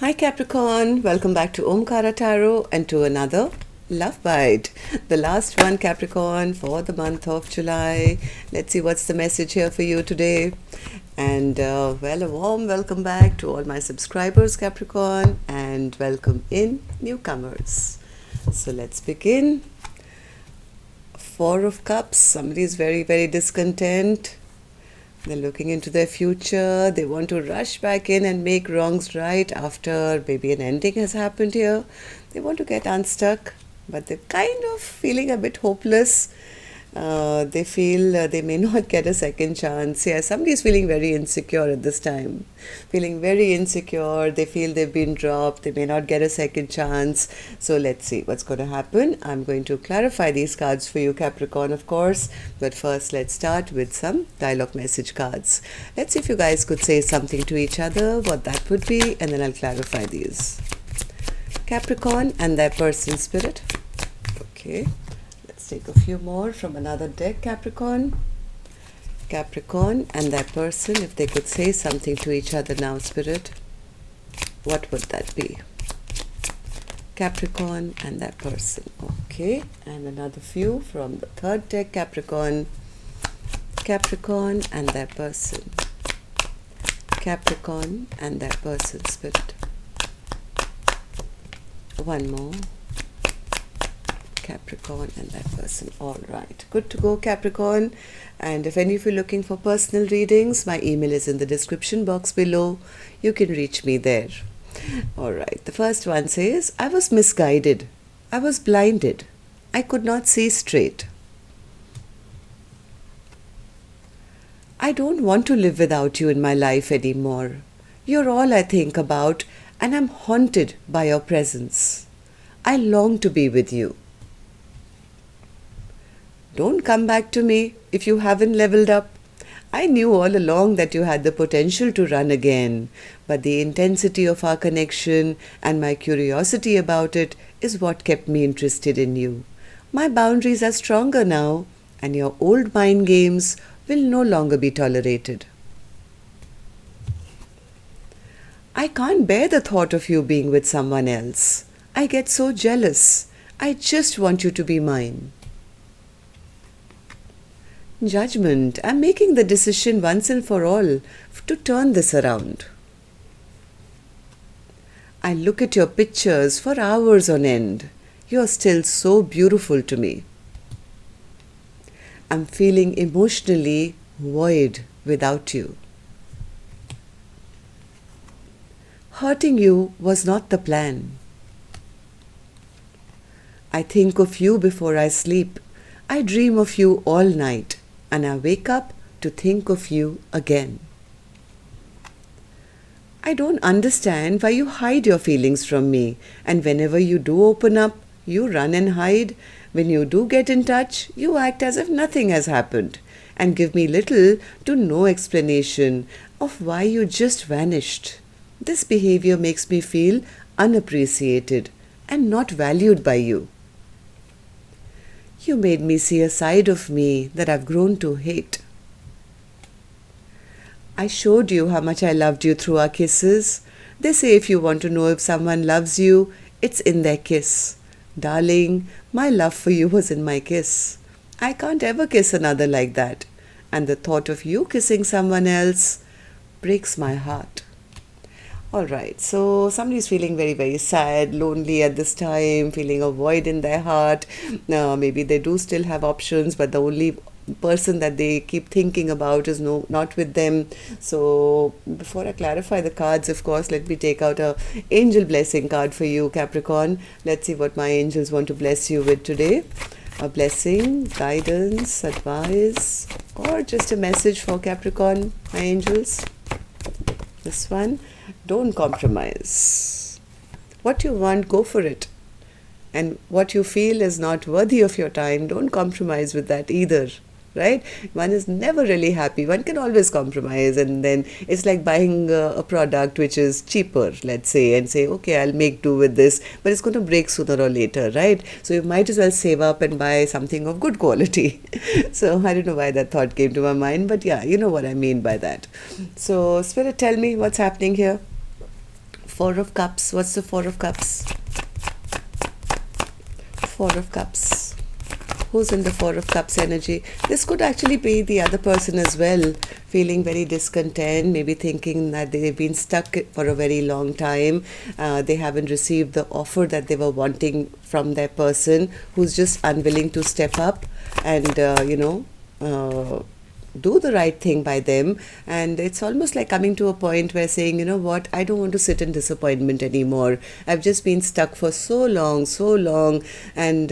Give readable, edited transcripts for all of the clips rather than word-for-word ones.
Hi Capricorn, welcome back to Omkaratarot and to another Love Bite. The last one, Capricorn, for the month of July. Let's see what's the message here for you today. And a warm welcome back to all my subscribers, Capricorn, and welcome in newcomers. So let's begin. Four of Cups, somebody is very, very discontent. They're looking into their future. They want to rush back in and make wrongs right after maybe an ending has happened here. They want to get unstuck, but they're kind of feeling a bit hopeless. They feel they may not get a second chance. Yeah, somebody's feeling very insecure at this time. Feeling very insecure. They feel they've been dropped. They may not get a second chance. So let's see what's going to happen. I'm going to clarify these cards for you, Capricorn, of course. But first, let's start with some dialogue message cards. Let's see if you guys could say something to each other, what that would be, and then I'll clarify these. Capricorn and their person spirit. Okay. Take a few more from another deck, Capricorn. Capricorn and that person, if they could say something to each other now, Spirit, what would that be? Capricorn and that person. Okay, and another few from the third deck, Capricorn. Capricorn and that person. Capricorn and that person, Spirit. One more. Capricorn and that person. All right, good to go, Capricorn. And if any of you are looking for personal readings, my email is in the description box below. You can reach me there. All right, the first one says, I was misguided. I was blinded. I could not see straight. I don't want to live without you in my life anymore. You're all I think about, and I'm haunted by your presence. I long to be with you. Don't come back to me if you haven't leveled up. I knew all along that you had the potential to run again, but the intensity of our connection and my curiosity about it is what kept me interested in you. My boundaries are stronger now, and your old mind games will no longer be tolerated. I can't bear the thought of you being with someone else. I get so jealous. I just want you to be mine. Judgment, I'm making the decision once and for all to turn this around. I look at your pictures for hours on end. You're still so beautiful to me. I'm feeling emotionally void without you. Hurting you was not the plan. I think of you before I sleep. I dream of you all night. And I wake up to think of you again. I don't understand why you hide your feelings from me, and whenever you do open up, you run and hide. When you do get in touch, you act as if nothing has happened, and give me little to no explanation of why you just vanished. This behavior makes me feel unappreciated and not valued by you. You made me see a side of me that I've grown to hate. I showed you how much I loved you through our kisses. They say if you want to know if someone loves you, it's in their kiss. Darling, my love for you was in my kiss. I can't ever kiss another like that. And the thought of you kissing someone else breaks my heart. All right, so somebody's feeling very, very sad, lonely at this time, feeling a void in their heart. Maybe they do still have options, but the only person that they keep thinking about is not with them. So before I clarify the cards, of course, let me take out a angel blessing card for you, Capricorn. Let's see what my angels want to bless you with today. A blessing, guidance, advice, or just a message for Capricorn, my angels. This one. Don't compromise. What you want, go for it. And what you feel is not worthy of your time, don't compromise with that either. Right? One is never really happy. One can always compromise, and then it's like buying a product which is cheaper, let's say, and say, okay, I'll make do with this, but it's going to break sooner or later, right? So you might as well save up and buy something of good quality. So I don't know why that thought came to my mind, but yeah, you know what I mean by that. So Spirit, tell me what's happening here Four of Cups. What's the Four of Cups? Four of Cups. Who's in the Four of Cups energy? This could actually be the other person as well, feeling very discontent, maybe thinking that they've been stuck for a very long time. They haven't received the offer that they were wanting from their person, who's just unwilling to step up and, do the right thing by them. And it's almost like coming to a point where saying, you know what, I don't want to sit in disappointment anymore. I've just been stuck for so long, and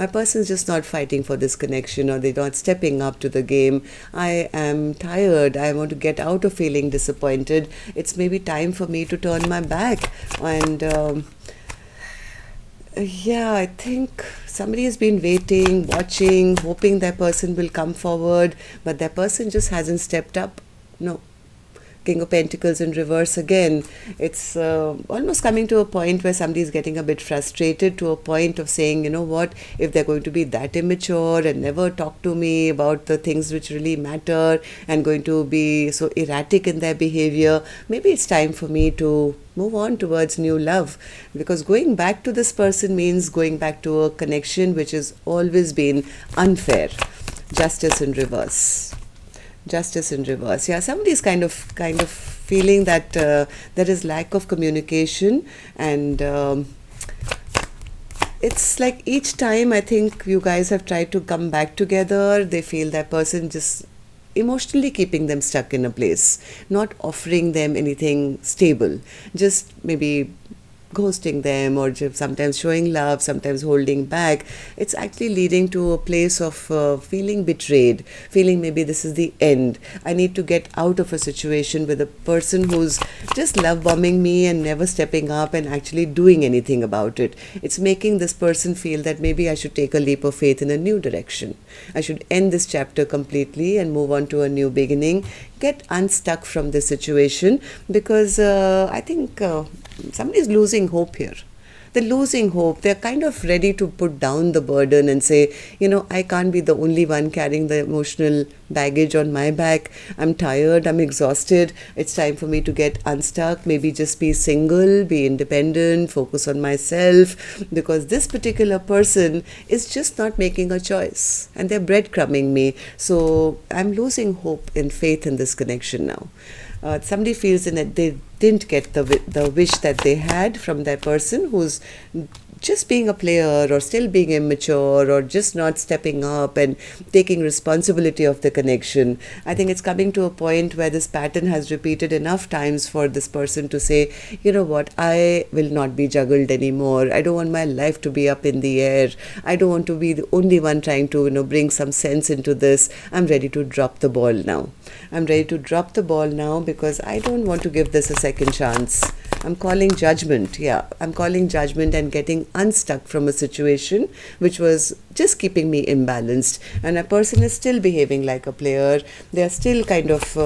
my person's just not fighting for this connection, or they're not stepping up to the game. I am tired. I want to get out of feeling disappointed. It's maybe time for me to turn my back. And I think somebody has been waiting, watching, hoping their person will come forward, but their person just hasn't stepped up. No. King of Pentacles in reverse again. It's almost coming to a point where somebody is getting a bit frustrated, to a point of saying, you know what, if they're going to be that immature and never talk to me about the things which really matter and going to be so erratic in their behavior, maybe it's time for me to move on towards new love. Because going back to this person means going back to a connection which has always been unfair. Justice in reverse. Justice in reverse. Yeah, somebody's kind of feeling that there is lack of communication, and it's like each time I think you guys have tried to come back together, they feel that person just emotionally keeping them stuck in a place, not offering them anything stable, just maybe ghosting them, or just sometimes showing love, sometimes holding back. It's actually leading to a place of feeling betrayed, feeling maybe this is the end. I need to get out of a situation with a person who's just love bombing me and never stepping up and actually doing anything about it. It's making this person feel that maybe I should take a leap of faith in a new direction. I should end this chapter completely and move on to a new beginning, get unstuck from this situation, because I think somebody's losing hope here. They're losing hope. They're kind of ready to put down the burden and say, you know, I can't be the only one carrying the emotional baggage on my back. I'm tired. I'm exhausted. It's time for me to get unstuck. Maybe just be single, be independent, focus on myself, because this particular person is just not making a choice and they're breadcrumbing me. So I'm losing hope and faith in this connection now. Somebody feels that they didn't get the wish that they had from their person, who's just being a player or still being immature or just not stepping up and taking responsibility of the connection. I think it's coming to a point where this pattern has repeated enough times for this person to say, you know what, I will not be juggled anymore. I don't want my life to be up in the air. I don't want to be the only one trying to, bring some sense into this. I'm ready to drop the ball now. I'm ready to drop the ball now because I don't want to give this a second chance. I'm calling judgment. Yeah, I'm calling judgment and getting unstuck from a situation which was just keeping me imbalanced. And a person is still behaving like a player. They are still kind of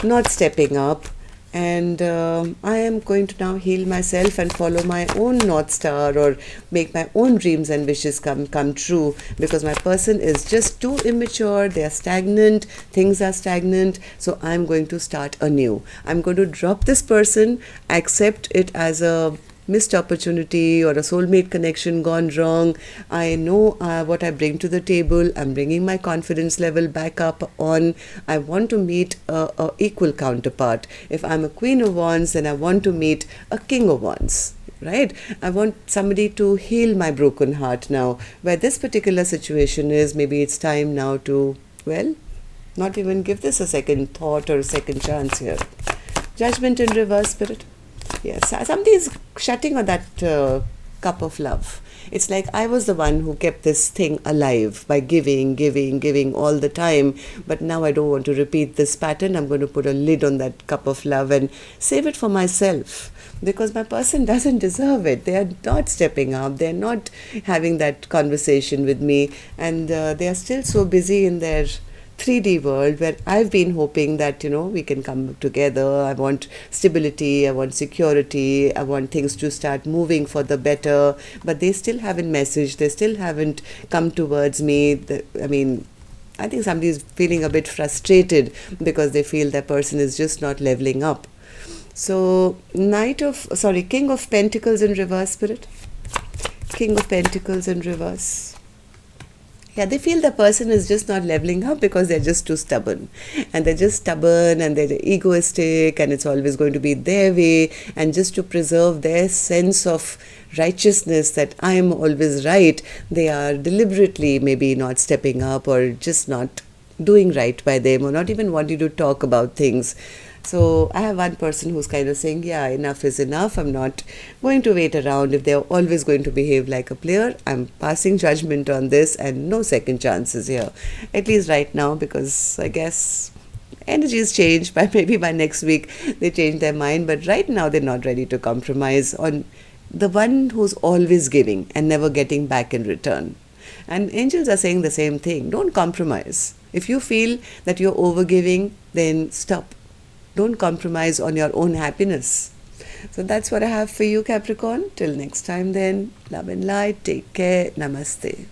not stepping up. And I am going to now heal myself and follow my own North Star, or make my own dreams and wishes come true, because my person is just too immature. They are stagnant. Things are stagnant. So I'm going to start anew. I'm going to drop this person, accept it as a missed opportunity or a soulmate connection gone wrong. I know what I bring to the table. I'm bringing my confidence level back up on. I want to meet a equal counterpart. If I'm a Queen of Wands, then I want to meet a King of Wands. Right? I want somebody to heal my broken heart now. Where this particular situation is, maybe it's time now to, not even give this a second thought or a second chance here. Judgment in reverse, Spirit. Yes, somebody is shutting on that cup of love. It's like I was the one who kept this thing alive by giving all the time. But now I don't want to repeat this pattern. I'm going to put a lid on that cup of love and save it for myself, because my person doesn't deserve it. They are not stepping up. They're not having that conversation with me. And they are still so busy in their 3D world, where I've been hoping that, we can come together. I want stability, I want security, I want things to start moving for the better, but they still haven't messaged, they still haven't come towards me. I think somebody is feeling a bit frustrated because they feel that person is just not leveling up. So, King of Pentacles in reverse, Spirit. King of Pentacles in reverse. Yeah, they feel the person is just not leveling up because they're just too stubborn. And they're just stubborn and they're egoistic and it's always going to be their way. And just to preserve their sense of righteousness that I'm always right, they are deliberately maybe not stepping up or just not doing right by them or not even wanting to talk about things. So I have one person who's kind of saying, yeah, enough is enough. I'm not going to wait around. If they're always going to behave like a player, I'm passing judgment on this and no second chances here. At least right now, because I guess energies change. Maybe by next week they change their mind. But right now they're not ready to compromise on the one who's always giving and never getting back in return. And angels are saying the same thing. Don't compromise. If you feel that you're overgiving, then stop. Don't compromise on your own happiness. So that's what I have for you, Capricorn. Till next time then, love and light. Take care. Namaste.